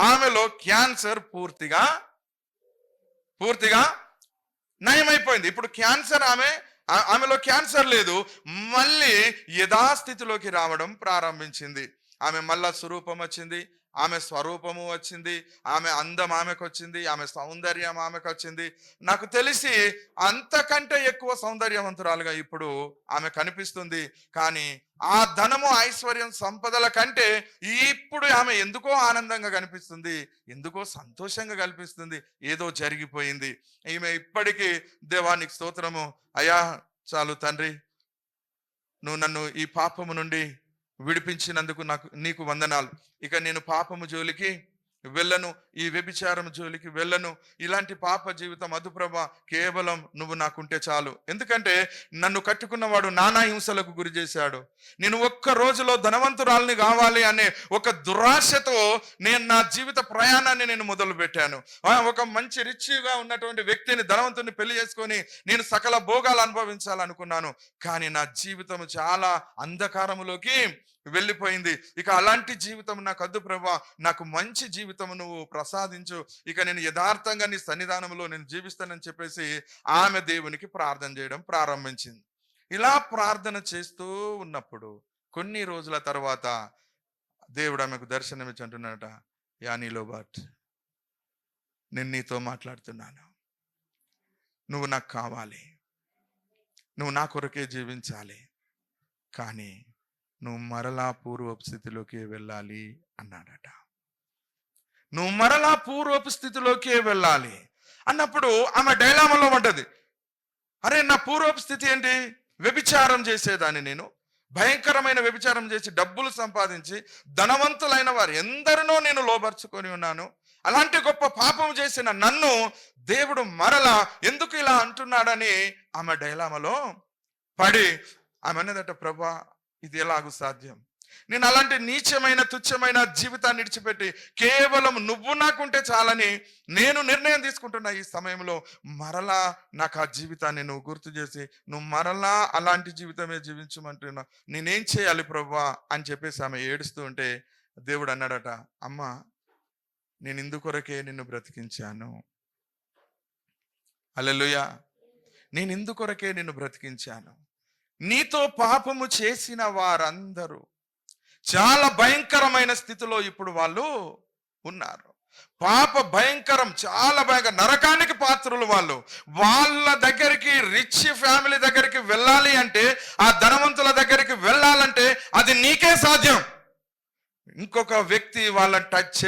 ఆమెలో క్యాన్సర్ పూర్తిగా నయమైపోయింది. ఇప్పుడు క్యాన్సర్ ఆమెలో క్యాన్సర్ లేదు, మళ్ళీ యథాస్థితిలోకి రావడం ప్రారంభించింది. ఆమె మళ్ళా స్వరూపం వచ్చింది, ఆమె స్వరూపము వచ్చింది, ఆమె అందం ఆమెకు వచ్చింది, ఆమె సౌందర్యం ఆమెకు వచ్చింది. నాకు తెలిసి అంతకంటే ఎక్కువ సౌందర్యవంతురాలుగా ఇప్పుడు ఆమె కనిపిస్తుంది. కానీ ఆ ధనము, ఐశ్వర్యం, సంపదల కంటే ఇప్పుడు ఆమె ఎందుకో ఆనందంగా కనిపిస్తుంది, ఎందుకో సంతోషంగా కనిపిస్తుంది. ఏదో జరిగిపోయింది. ఈమె ఇప్పటికీ దేవానికి స్తోత్రము, అయ్యా చాలు తండ్రి, నువ్వు నన్ను ఈ పాపము నుండి విడిపించినందుకు నీకు వందనాలు. ఇక నేను పాపము జోలికి వెళ్ళను, ఈ వ్యభిచారం జోలికి వెళ్ళను, ఇలాంటి పాప జీవితం వద్దు ప్రభా, కేవలం నువ్వు నాకుంటే చాలు. ఎందుకంటే నన్ను కట్టుకున్నవాడు నానా హింసలకు గురి చేశాడు. నేను ఒక్క రోజులో ధనవంతురాల్ని కావాలి అనే ఒక దురాశతో నేను నా జీవిత ప్రయాణాన్ని నేను మొదలు పెట్టాను. ఒక మంచి రిచ్గా ఉన్నటువంటి వ్యక్తిని, ధనవంతుని పెళ్లి చేసుకొని నేను సకల భోగాలు అనుభవించాలనుకున్నాను. కానీ నా జీవితం చాలా అంధకారములోకి వెళ్ళిపోయింది. ఇక అలాంటి జీవితం నాకు వద్దు ప్రభా, నాకు మంచి జీవితం నువ్వు ప్రసాదించు, ఇక నేను యథార్థంగా నీ సన్నిధానంలో నేను జీవిస్తానని చెప్పేసి ఆమె దేవునికి ప్రార్థన చేయడం ప్రారంభించింది. ఇలా ప్రార్థన చేస్తూ ఉన్నప్పుడు కొన్ని రోజుల తర్వాత దేవుడు ఆమెకు దర్శనమిచ్చి అంటున్నాడట, యానీ లోబాట్, నేను నీతో మాట్లాడుతున్నాను, నువ్వు నాకు కావాలి, నువ్వు నా కొరకే జీవించాలి, కానీ నువ్వు మరలా పూర్వపు స్థితిలోకి వెళ్ళాలి అన్నాడట. నువ్వు మరలా పూర్వపు స్థితిలోకి వెళ్ళాలి అన్నప్పుడు ఆమె డైలామాలో పడ్డది. అరే, నా పూర్వపు స్థితి ఏంటి? వ్యభిచారం చేసేదాన్ని, నేను భయంకరమైన వ్యభిచారం చేసి డబ్బులు సంపాదించి ధనవంతులైన వారు ఎందరినో నేను లోబర్చుకొని ఉన్నాను. అలాంటి గొప్ప పాపం చేసిన నన్ను దేవుడు మరలా ఎందుకు ఇలా అంటున్నాడని ఆమె డైలామాలో పడి ఆమె అన్నదట, ప్రభా ఇది ఎలాగూ సాధ్యం? నేను అలాంటి నీచమైన, తుచ్చమైన జీవితాన్ని విడిచిపెట్టి కేవలం నువ్వు నాకుంటే చాలని నేను నిర్ణయం తీసుకుంటున్నా. ఈ సమయంలో మరలా నాకు ఆ జీవితాన్ని నువ్వు గుర్తు చేసి నువ్వు మరలా అలాంటి జీవితమే జీవించమంటున్నా, నేనేం చేయాలి ప్రభువా అని చెప్పేసి ఆమె ఏడుస్తూ ఉంటే దేవుడు అన్నాడట, అమ్మా, నేను ఇందుకొరకే నిన్ను బ్రతికించాను. హల్లెలూయా. నేను ఇందుకొరకే నిన్ను బ్రతికించాను. నీతో పాపము చేసిన వారందరూ చాలా భయంకరమైన స్థితిలో ఇప్పుడు వాళ్ళు ఉన్నారు. పాప భయంకరం, చాలా భయంకరం, నరకానికి పాత్రులు వాళ్ళు. వాళ్ళ దగ్గరికి, రిచ్ ఫ్యామిలీ దగ్గరికి వెళ్ళాలి అంటే, ఆ ధనవంతుల దగ్గరికి వెళ్ళాలంటే అది నీకే సాధ్యం. ఇంకొక వ్యక్తి వాళ్ళని టచ్